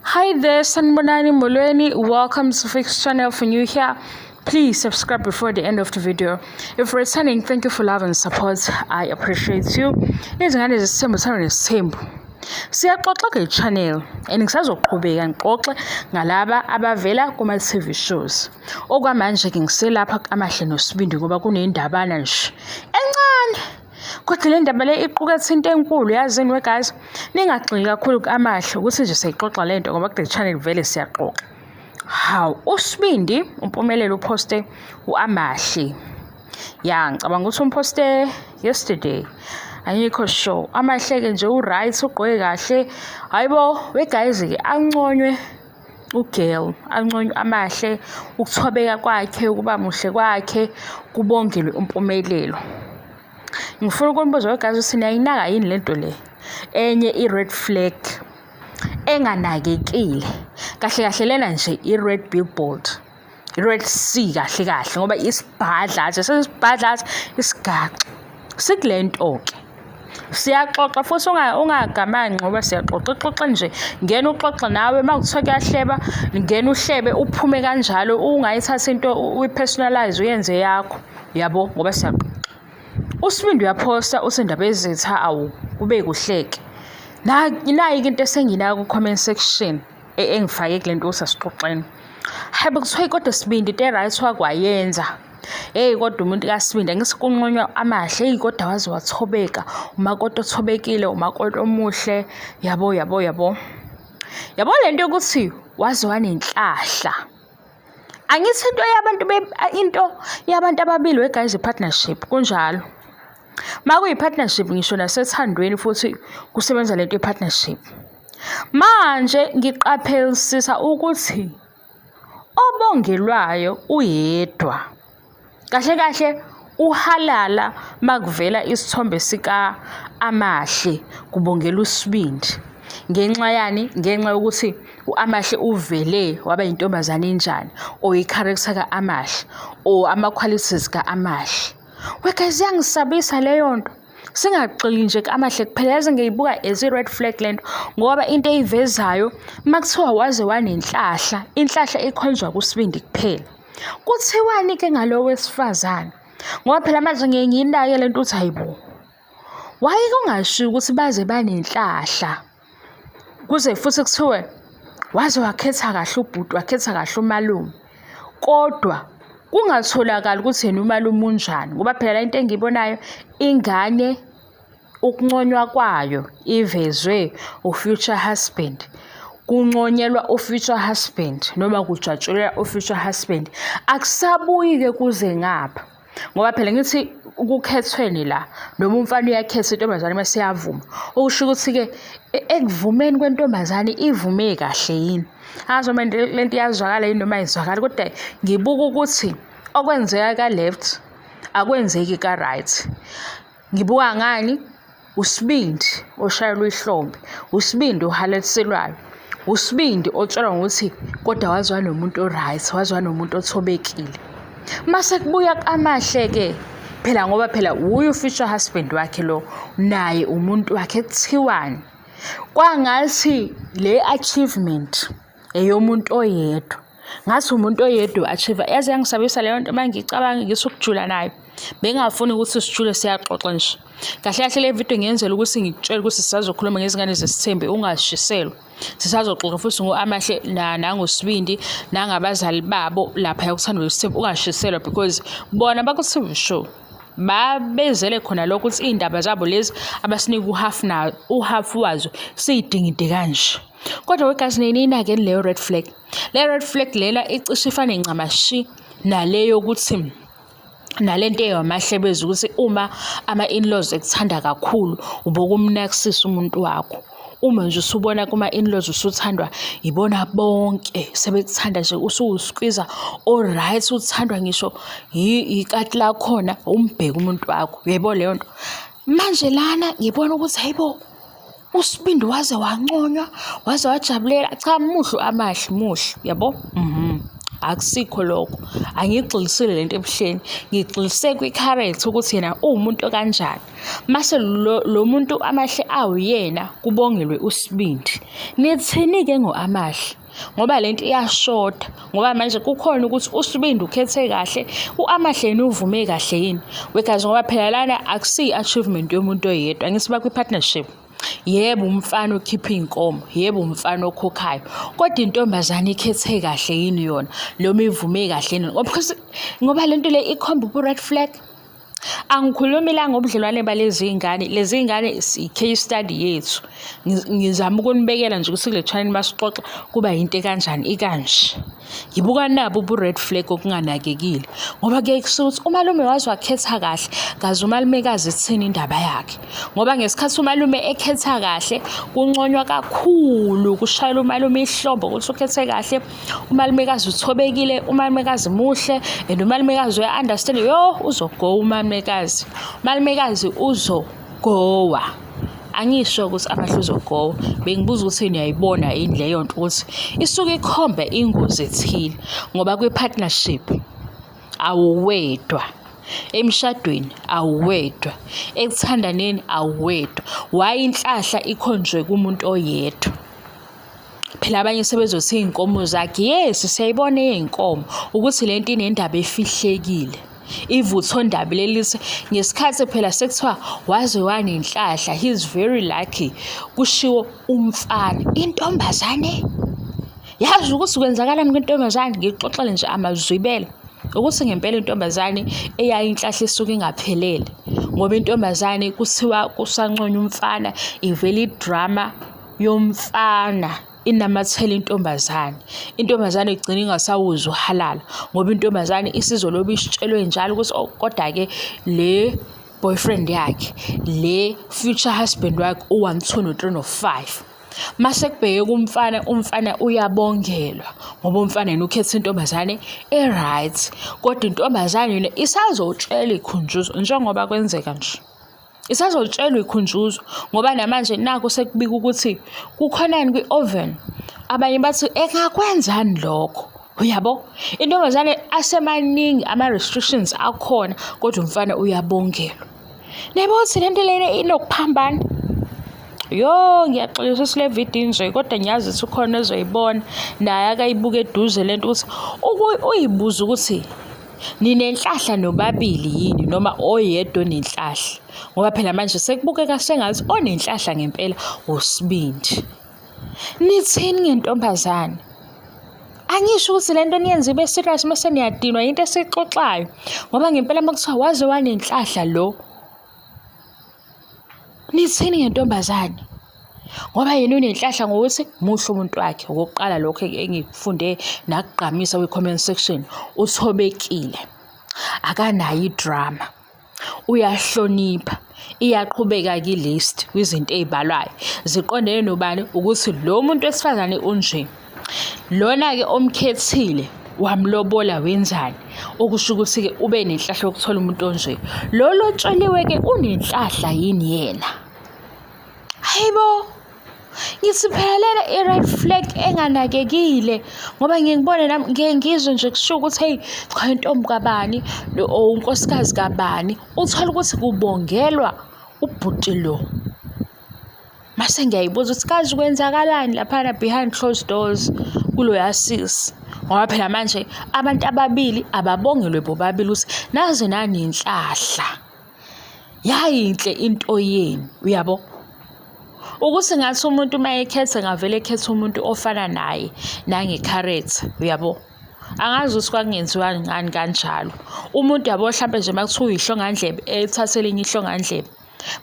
Hi there, Sanbonani Molweni. Welcome to Fix channel. For new here, please subscribe before the end of the video. If returning, thank you for love and support. I appreciate you. Izingane zisithembu nesithembu. Siyaxoxa ke channel and ngisazoqhubeka ngixoxe ngalaba abavela kuma TV shows. Okwamanje ke ngiselapha amahle nosibindi ngoba kunendabana nje encane. Kodwa le ndaba le iqukethe into enkulu yazini we guys, ningagxili kakhulu kamahle ukuthi nje siyixoxa lento ngoba ku channel vele siyaxoxa. Hawu, uSibindi umpumelelo uposte uAmahle. Ya ngicabanga ukuthi umposte yesterday. Ayikho sure. Amahle ke nje uright ugqoke kahle. Hayibo we guys ke anconywe ugirl, anconywe Amahle ukuthobeka kwakhe, ukuba muhle kwakhe, kubongelwe umpumelelo. Ngifuna ukunibuza wegazi ukuthi niyayinaka yini lento le enye i-red flag enganakekile kahle kahle lena nje i-red billboard, i-red C kahle kahle ngoba isibhadla nje sesibhadla isigaxa sikulento ke siyaxoxa futhi ungagamanci ngoba siyaxoxa nje ngena uxoxa nawe makuthiwa kuyahleba ngena uhlebe uphume kanjalo ungayithatha into uyipersonalize uyenze yakho yabo ngoba siyaxoxa. uSibindi uyaposta usendaba ezitha awu kube kuhleke nayi into esengina ku comment section engifake kulento usasixoxeni. Hayibo kuthiwa kodwa Sibindi into right wakwayenza. Hey kodwa umuntu kaSibindi angisikunqonywa Amahle, hey kodwa waze wathobeka, umakoti othobekile, umakoti omuhle, yabo lento ukuthi waze wanenhlahla. Angithi into yabantu ababili we guys partnership kunjalo. Makuyi partnership ngisho nasethandweni futhi kusebenza lento partnership. Manje ngiqaphelisisa ukuthi obongelwayo uyedwa. Kahle uhalala makuvela isithombe sika Amahle kubongela uSibindi. Ngenxa yani? Ngenxa yokuthi uAmahle uvele waba intombazane enjani o i-character kaAmahle o ama-qualities kaAmahle. Wekazi yangisabisa leyo nto. Singagxili nje kaAmahle kuphela yazi ngiyibuka as i-red flag lento ngoba into eyivezayo makuthiwa waze wanenhlahla, inhlahla ikhonjwa kuSibindi kuphela. Kuthiwani ke ngalo wesifazane? Ngoba phela manje ngiyinake lento uthi hayibo. Waye kungashiyo ukuthi baze banenhlahla. Kuze futhi kuthiwe waze wakhetha kahle ubhuti, wakhetha kahle umalume. Kodwa kungatholakala ukuthi yena umalume unjani ngoba phela into engiyibonayo ingane ukunconywa kwayo ivezwe ufuture husband. Kunconyelwa ufuture husband noma kujatshulelwa ufuture husband akusabuyi ke kuze ngapha ngoba phela ngithi ukukhethweni la noma umfana uyakhetha intombazane masiyavuma okusho ukuthi ke ekuvumeni kwentombazane ivume kahle yini azoma lento iyazwakala yini noma ayizwakala kodwa ngibuka ukuthi okwenzeka ka left akwenzeki ka right. Ngibuka ngani uSibindi oshayelwa ihlombe, uSibindi ohalethiselwayo, uSibindi otshelwa ukuthi kodwa wazwa nomuntu oright, wazwa nomuntu othobekile. Mase kubuya kaAmahle ke phela ngoba phela uyu future husband wakhe lo naye umuntu wakhe kuthiwani kwangathi le achievement eyomuntu oyedwa. Ngathi umuntu oyedwa achieve yazi yangisabisa leyo nto mangicabanga ngisukujula nayo. Bengafuni ukuthi sijule siyaxoxa nje. Kahle le video ngiyenzela ukuthi ngikutshela ukuthi sisazokhuluma ngezingane zesithembe ungashiselwa. Sisazoxoxa futhi ngoAmahle nangoSibindi nangabazali babo lapha yakuthandwa isithembu ungashiselwa because bona baku-TV show. Babezele khona lokho ukuthi indaba zabo lezi abasinika uhalf wazo siyidingide kanje. Kodwa wegazi nina ke leyo red flag. Le red flag lela icishe ifane ncamashi naleyo ukuthi nalento eyamahle beza ukuthi uma ama-in-laws ekuthanda kakhulu ubokumnakisisa umuntu wakho. Uma nje usubona kuma in-laws usuthandwa ibona bonke sebekuthanda nje usuwusqueezer alright uthandwa ngisho ikati la khona umbheka umuntu wakho. Uyayibona leyo nto. Manje lana ngibona ukuthi hayibo uSibindi waze wanconywa waze wajabulela cha muhlo Amahle muhle yabo. akusikho lokho. Angigxilisile lento ebuhleni, ngigxilise kwi-current ukuthi yena uwumuntu kanjani. Mase lo muntu amahle awuyena kubongelwe uSibindi. Nithini-ke ngo-Amahle? Ngoba lento iyashoda, ngoba manje kukhona ukuthi uSibindi ukhethe kahle, u-Amahle yena uvume kahle yini? Because ngoba phela lana akusiyi-achievement yomuntu oyedwa, angithi bakwi-partnership. Yebo umfana okhipha iy'nkomo, yebo umfana okhokhayo, kodwa intombazane ikhethe kahle yini yona, noma ivume kahle yini? Ngoba lento le ikhomba ubu-red flag. Angikhulumi la ngobudlelwane balezi ngane, lezi ngane i-case study yethu. Ngizama ukunibekela nje ukuthi kule channel masixoxa kuba yinto kanjani ikanje. Ngibuka nabo ubu-red flag okunganakekile, ngoba kuyaye kusuke ukuthi umalume wazi wakhetha kahle, kazi umalumekazi ithini indaba yakhe. Ngoba ngesikhathi umalume ekhetha kahle kunconywa kakhulu, kushayela umalume ihlombo ukuthi ukhethe kahle, umalumekazi uthobekile, umalumekazi muhle, and umalumekazi uya-understand, uzogowa umalumekazi uzogowa. Angisho ukuthi Amahle uzogowa, bengibuza ukuthi niyayibona yini leyo nto ukuthi isuke ikhombe ingozi ethile, ngoba kwi-partnership awuwedwa, emshadweni awuwedwa, ekuthandaneni awuwedwa. Why inhlahla ikhonjwe kumuntu oyedwa? Phela abanye sebezothi iy'nkomo zakhe, yes siyayibona iy'nkomo ukuthi lento inendaba efihlekile. Ivutho ndaba lelithi ngesikhathi phela sekuthiwa waze wanenhlahla, he's very lucky, kushiwo umfana. Intombazane yazi ukuthi kwenzakalani kwintombazane. Ngixoxele nje amazwibela ukuthi ngempela intombazane eyayinhlahla isuke ingaphelele, ngoba intombazane kuthiwa kusanconywa umfana, ivela idrama yomfana inamathela intombazane. Intombazane igcina ingasawuzi uhalala, ngoba intombazane isizolobe isitshelwe njalo ukuthi kodwa-ke le boyfriend yakhe, le future husband wakhe u-1 2 no-3 no-5. Mase kubheke kumfana, umfana uyabongelwa ngoba umfana yena ukhetha intombazane e-right, kodwa intombazane yona isazotshela ikhunjuzwa njengoba kwenzeka nje. Isazotshelwa ikhunjuzwa ngoba namanje naku sekubika ukuthi kukhonani kwi-oven. Abanye bathi engakwenzani lokho, uyabo? Intombazane asemaningi ama-restrictions akhona, kodwa umfana uyabongelwa. Nebe uthi lento lena inokuphambana. Ngiyaxolisa ukuthi le video nje, kodwa ngiyazi ukuthi ukhona ozoyibona naye akayibuke eduze lento ukuthi uyibuza ukuthi ninenhlahla nobabili yini noma oyedwa onenhlahla, ngoba phela manje sekubukeka sengathi onenhlahla ngempela uSibindi. Nithini ngentombazane? Angisho ukuthi lento niyenza ibe serious mase niyadinwa into esixoxayo, ngoba ngempela makuthiwa waze wanenhlahla lo. Nithini ngentombazane? Ngoba yena unenhlahla ngokuthi muhle umuntu wakhe. Okokuqala lokho engikufunde nakugqamisa kwi-comment section, uthobekile, akanayo idrama, uyahlonipha, iyaqhubeka ki-list kwizinto ey'balwayo ziqondene nobani ukuthi lo muntu wesifazane unje. Lona-ke omkhethile wamlobola wenzani, okusho ukuthi-ke ube nenhlahla yokuthola umuntu onje. Lo lotsheliwe-ke unenhlahla yini yena? Hayibo, ngithi phela lena i-red flag enganakekile, ngoba ngiyibone nami ngizwe nje kusho ukuthi hey cha intombi kabani unkosikazi kabani, uthola ukuthi kubongelwa ubhuti lo. Mase ngiyayibuza ukuthi kazi kwenzakalani laphana behind closed doors kuloya sisi, ngoba phela manje abantu ababili ababongelwe bobabili ukuthi naze nanenhlahla. Yayinhle into yenu, uyabo? Ukuthi ngathi umuntu uma ekhetha ngavele ekhetha umuntu ofana naye nangekharacter, uyabo? Angazi ukuthi kwakungenziwa ngani kanjalo. Umuntu yabo mhlambe nje makuthiwa ihlongandlebe ethathe elinye ihlongandlebe,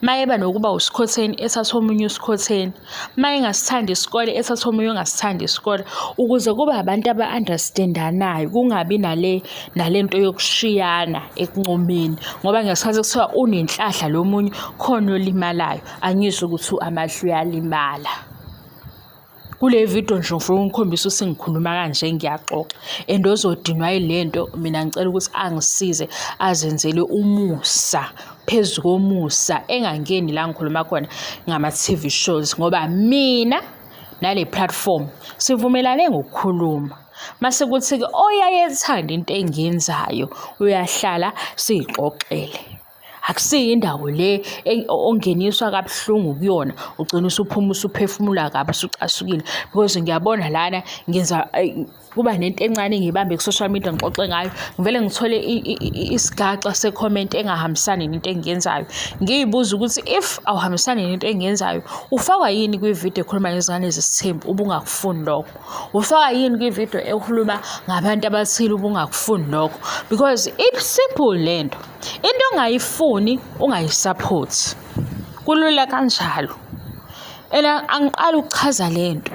mayeba nokuba usikhotheni ethatha omunye usikhotheni, maye engasithanda isikole ethatha omunye ongasithanda isikole, ukuze kube abantu aba-understandanayo, kungabi nalento yokushiyana ekuncomeni, ngoba ngesikhathi kuthiwa unenhlahla lo munye khona olimalayo. Angisho ukuthi Amahle uyalimala. Kule video nje ngifuna ukukhombisa ukuthi ngikhuluma kanje ngiyaxoxa, and ozodinwa yilento mina ngicela ukuthi angisize azenzele umusa phezu komusa, engangeni la ngikhuluma khona ngama-TV shows, ngoba mina nale platform sivumelane ngokukhuluma. Mase kuthi-ke oyaye ethanda into engiyenzayo uyahlala siyixoxele. Akusiyo indawo le ongeniswa kabuhlungu kuyona ugcina usuphuma usuphefumula kabi usucasukile because ngiyabona lana ngenza kuba nento encane ngibambe ku-social media ngixoxe ngayo ngivele ngithole isigaxa se-comment engahambisani nento engiyenzayo ngiyibuza ukuthi if awuhambisani nento engiyenzayo ufakwa yini kwi-video ekhuluma ngezingane zesithembu ubungakufuni lokho, ufakwa yini kwi-video ekhuluma ngabantu abathile ubungakufuni lokho, because it's simple lento. Into ongayifuni ungayisupport kulula kanjalo. Angiqala ukuchaza lento.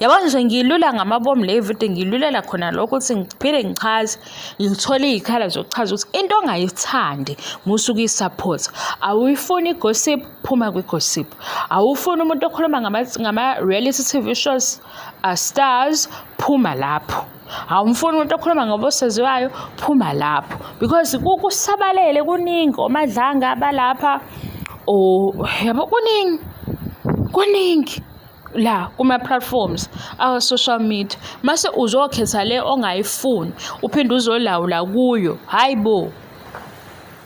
Yabona nje ngilula ngamabomu le video ngilulela khona lokho ukuthi ngiphile ngichaze ngithole izikhala zokuchaza ukuthi into ongayithandi musuku isupport. Awuyifuni gossip, phuma kwi-gossip. Awufuni umuntu okhuluma ngama reality TV shows stars, phuma lapho. Awumfuni umuntu okhuluma ngobosaziwayo, phuma lapho, because kusabalele kuningi omadlanga abalapha yabo kuningi la kuma platforms our social media. Mase uzokhetha le ongayifuni uphinde uzolawula kuyo. Hayibo,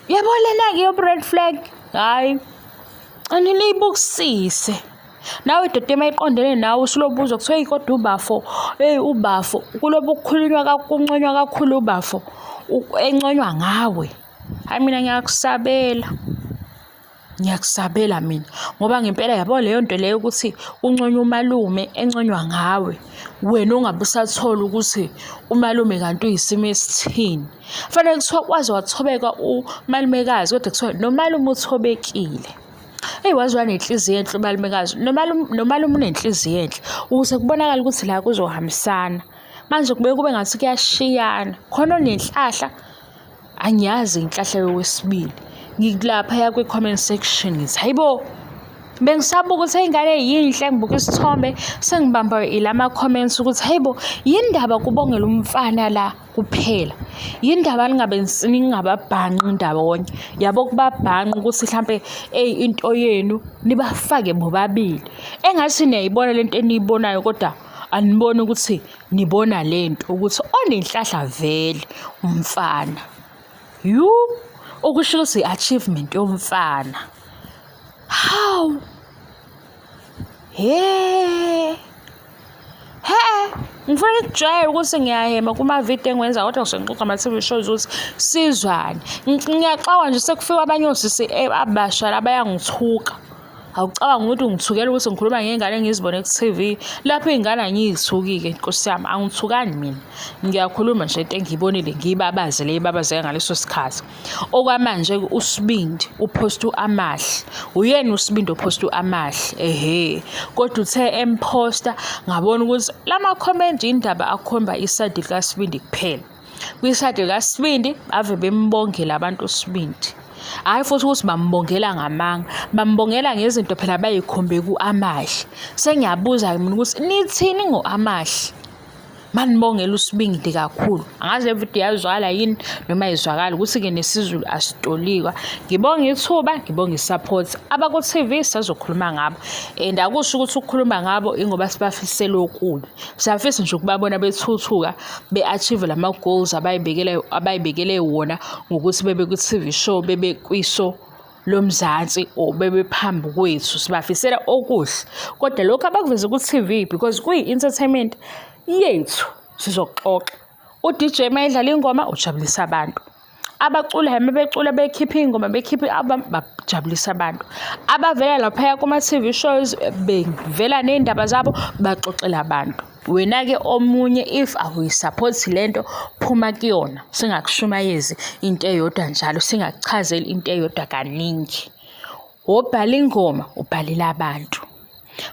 yabo lena ke yo red flag. Hayi anilibukisise nawe doda emayiqondene nawe usulobuza kuthiwa kodwa ubafo ubafo kulobu kukhulunywa kakunconywa kakhulu ubafo enconywa ngawe. Hayi mina ngiyakusabela mina ngoba ngempela yabo leyo nto leyo ukuthi unconywa umalume enconywa ngawe wena ungabe usathola ukuthi umalume kanti uyisimo esithini. Fanele kuthiwa kwazi wathobeka umalumekazi kodwa kuthiwa nomalume uthobekile. Waziwa nenhliziyo enhle umalumekazi nomalume unenhliziyo enhle ukuze kubonakala ukuthi la kuzohambisana. Manje kube ngathi kuyashiyana khona onenhlahla angiyazi inhlahla yowesibili. Ngikulapha kwi-comment section ngithi hayibo bengisabuka ukuthi ingane yinhle ngibuka isithombe sengibamba ilama comments ukuthi hayibo yindaba kubongela umfana la kuphela, yindaba ningababhanqi ndawonye yabo kubabhanqi ukuthi mhlambe into yenu nibafake bobabili engathi niyayibona lento eniyibonayo kodwa aniboni ukuthi nibona lento ukuthi onenhlahla vele umfana okusho ukuthi achievement yomfana. How ngifuna ukujwayela ukuthi ngiyahema kuma video engiwenza kodwa ngisengixoxa ama TV shows ukuthi sizwane. Ngiyaxawa nje sekufika abanye osisi abasha abayangithuka. Awucabanga ukuthi ngithukela ukuthi ngikhuluma ngengane engizibone ku-TV lapho ingane angiyithuki-ke Nkosi yami angithukani mina. Ngiyakhuluma nje into engiyibonile ngiyibabaze le ibabazeka ngaleso sikhathi. Okwamanje uSibindi upost amahle. Uyena uSibindi upost amahle kodwa uthe emposta ngabona ukuthi lama comment indaba akhomba iside likaSibindi kuphela. Kwiside likaSibindi ave bembongela abantu uSibindi. Hayi futhi ukuthi bambongela ngamanga, bambongela ngezinto phela bayikhombe ku-amahle. Sengiyabuza mina ukuthi nithini ngo-amahle manibongela uSibindi kakhulu. Angazi le video yazwakala yini noma ayizwakali ukuthi-ke nesizulu asitolikwa. Ngibonga ithuba, ngibonga isupport abaku-TV sizokhuluma ngabo and akusho ukuthi ukukhuluma ngabo ingoba sibafisela okubi. Siyafisa nje ukubabona bethuthuka be-achieve lama goals abayibekele wona ngokuthi bebe ku-TV show, bebe kwi-show lomzansi bebe phambi kwethu. Sibafisela okuhle kodwa lokho abakuveza ku-TV because kuyi-entertainment yethu sizoxoxa. uDJ mayedlala ingoma ujabulisa abantu, abacula becula bekhipha ingoma bekhipha album bajabulisa abantu, abavela lapha kuma TV shows bevela nezindaba zabo baxoxela abantu. Wena-ke omunye if awuyisupport lento phuma kuyona, singakushumayezi into eyodwa njalo, singakuchazeli into eyodwa kaningi. Obhala ingoma ubhalela abantu,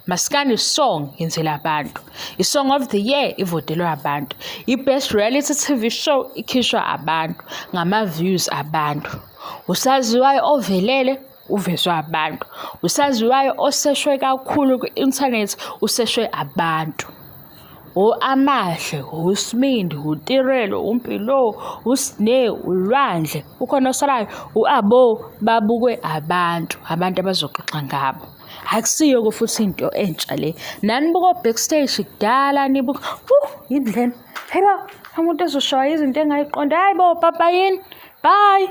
Maskandi song yenzela abantu, i-song of the year ivotelwa abantu, i-best reality TV show ikhishwa abantu ngama-views abantu, usaziwayo ovelele uvezwa abantu, usaziwayo oseshwe kakhulu ku-internet useshwe abantu. Amahle, uSibindi, uTirelo, uMpilo, uSne, uLwandle, ukhona osalayo, uAbo babukwe abantu abazoxoxa ngabo. akusiyo-ke futhi into entsha le. Nanibuka o-backstage kudala nibuka, yini lena? Hayibo, umuntu ezoshaya izinto engayiqonda. Hayibo, papa yini? Bye.